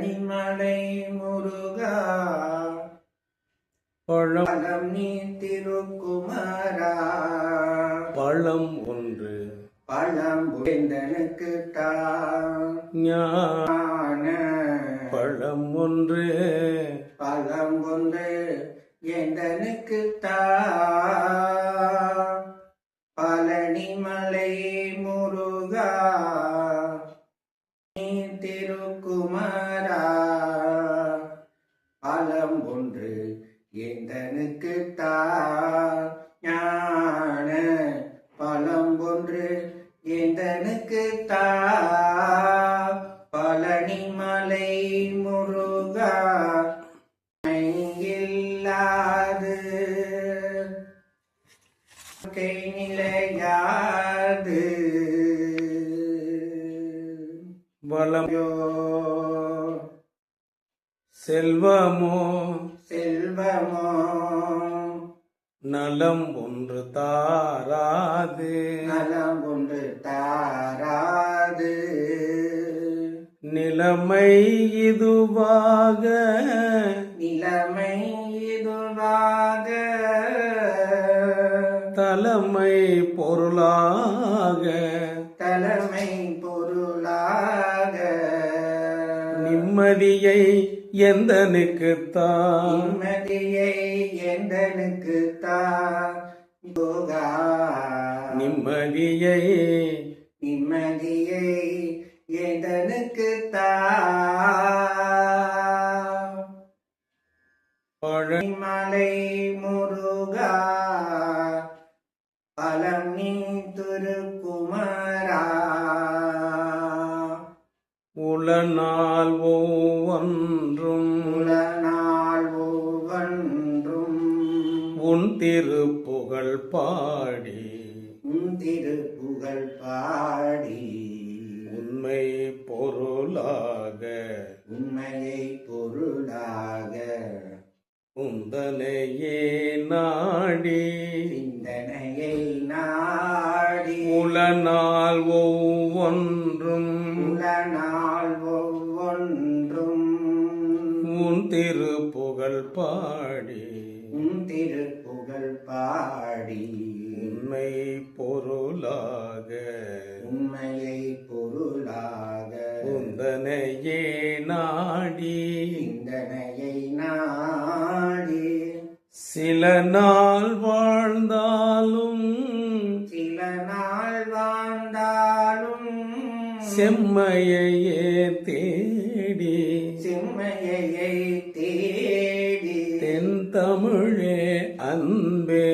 பழனிமலை முருகா பழம் நீ திருக்குமரா பழம் ஒன்று பழம் வேந்தனுக்கு ஞான பழம் ஒன்று வேந்தனுக்கு பழனிமலை முருகா நீ திருக்குமரா பழம் ஒன்று வேந்தனுக்கு ஞான பழம் ஒன்று வேந்தனுக்கு பழனிமலை முருகா இல்லாது கை நிலையாது வளமையோ செல்வமோ நலம் ஒன்று தாராது நிலைமை இதுவாக தலைமை பொருளாக நிம்மதியை எந்தனுக்குத்தான் நிம்மதியை பழனிமலை முருகா பழம் நீ திருக்குமரா உளநாள் ஒவ்வொன்றும் உன் திருப்புகழ் பாடி உண்மை பொருளாக உந்தனையே நாடி உளநாள் ஒவ்வொன்றும் உன் திருப்புகழ் பாடி உண்மை பொருளாக உந்தனையே நாடி சில நாள் வாழ்ந்தாலும் செம்மையையே தேடி தென் தமிழே அன்பே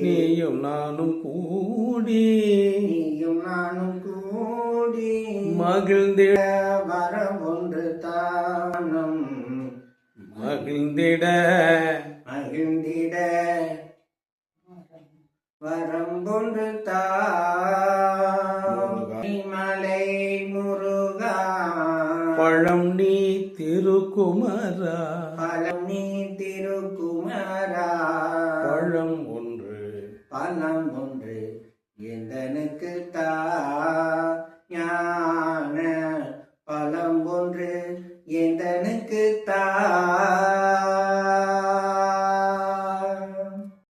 நீயும் நானும் கூடி மகிழ்ந்திட வரம் ஒன்று தானம் மகிழ்ந்திட வரம் ஒன்று மலை முருகா பழம் நீ திருக்குமரா பழம் ஒன்று எந்தனுக்கு